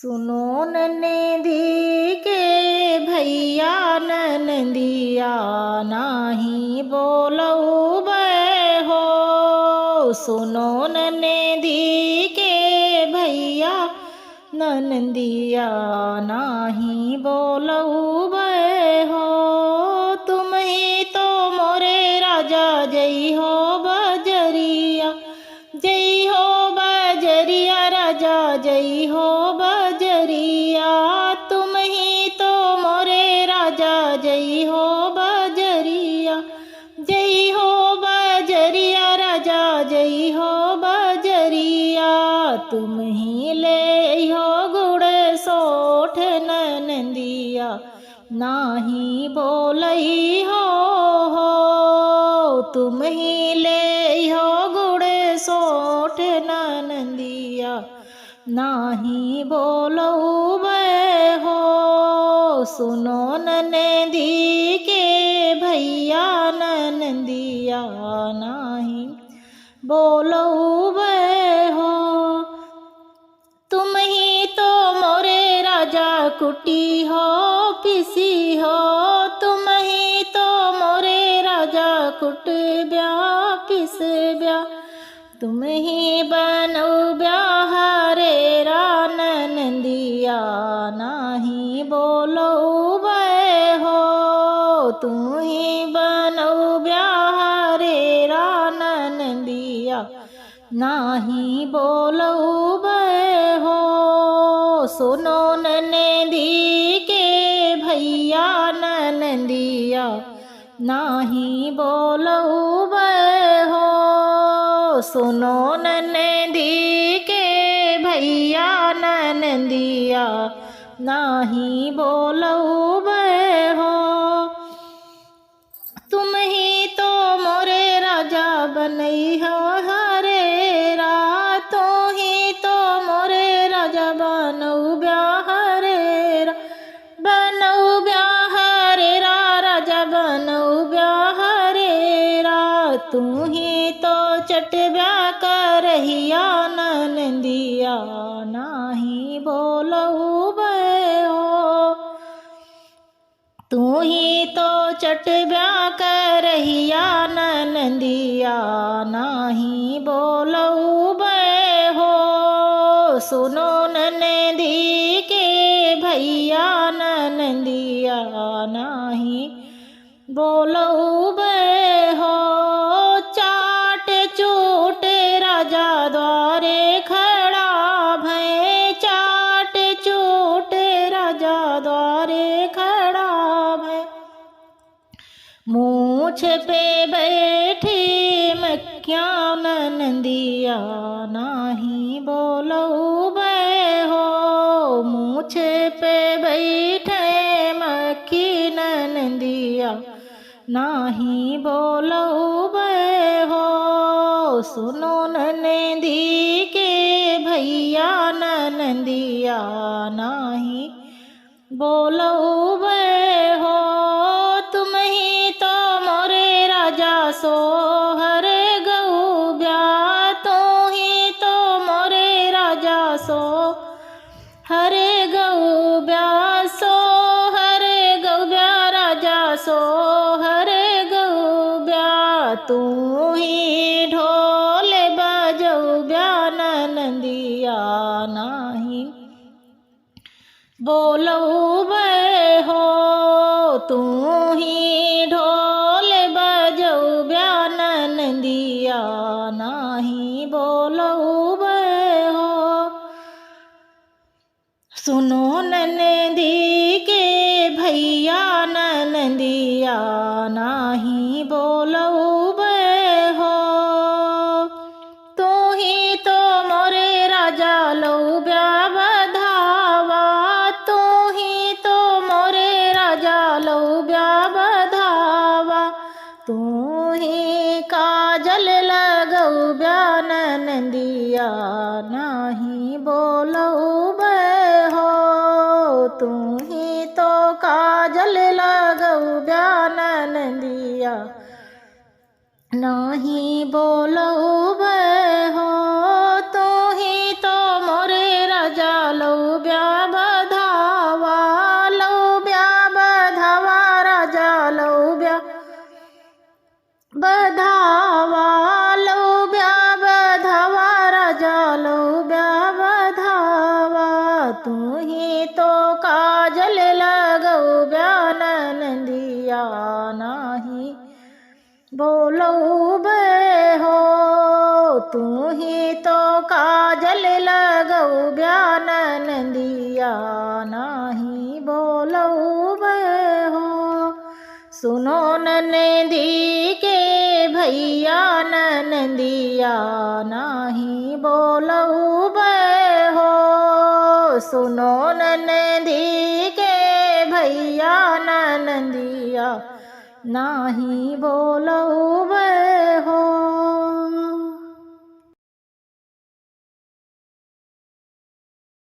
सुनो ननदी के भैया ननदिया नाही बोलऊ हो। सुनो ननदी के भैया ननदिया नाही बोलऊ हो। तुम ही तो मोरे राजा जई हो बजरिया, जई हो बजरिया राजा जई हो बजरिया। तुम ही तो मोरे राजा जई हो बजरिया, जई हो बजरिया राजा जई हो बजरिया। तुम ही ले हो गुड़ सोठ ननदिया नाही बोलई हो। तुम ही ले हो गुड़ सोठ ननदिया नाही बोलऊ हो। सुनो ननदी के भैया ननदिया नाही बोलऊ हो। तुम ही तो मोरे राजा कुटी हो पिसी हो। तुम ही तो मोरे राजा कुट ब्या पिस ब्या। तुम ही बनऊ ब्याह रे ननदिया नाही बोलऊ हो। तुम ही बनऊ ब्याह रे ननदिया नाही बोलऊ हो। सुनो ननदी के भैया ननदिया नाही बोलऊ हो। सुनो ननदी के भैया ननदिया नाही बोलऊ हो। तुम ही तो मोरे राजा बनई हो हरे रा। तो ही तो मोरे राजा बनऊ ब्याह रे रा, बनऊ ब्याह रे रा राजा बनऊ ब्याह रे रा। तू ही तो चट ब्याह करहिया ननदिया नाही बोलऊ हो। तू ही तो चट ब्याह करहिया ननदिया नाही बोलऊ हो। सुनो ननदी के भैया ननदिया नाही बोलऊ हो। चाट चूट राजा द्वारे खड़ा भय, चाट चूट राजा द्वारे खड़ा भय। मूछ पे बैठी मक्खियाँ ननदिया नाही बोलऊ हो। मूछ पे बैठे मक्खी ननदिया नाही बोलऊ हो। सुनो ननदी के भैया ननदिया नाही बोलऊ हो। तुम ही तो मोरे राजा सोहर गऊ ब्या। तो ही तो मोरे राजा सो हरे गऊ ब्या, सो हरे गऊ ब्या राजा सो हरे गऊ ब्या। तू ही ढोल बजऊ ब्या ननदिया नाही बोलऊ हो। तू ही ढोल बजऊ ब्या ननदिया नाही बोलऊ हो। सुनो ननदी के भैया ननदिया नाही बोलऊ हो। तू ही तो मोरे राजा लऊ ब्या बधावा। तू ही तो मोरे राजा लऊ ब्या बधावा। तू ही काजल लगऊ ब्या ननदिया नाही बोलऊ हो। तू ही तो काजल लगऊ ब्या ननदिया नाही बोलऊ हो। तू ही तो मोरे राजा लऊ ब्या तू ही तो काजल लगऊ ब्यान नंदिया नाही बोलऊ बे हो। तू ही तो काजल लगऊ ब्यान नंदिया नाही बोलऊ बे हो। सुनो ननदी के भैया ननदिया नाही बोलऊ बे हो। सुनो ननदी के भैया ननदिया नाही बोलऊ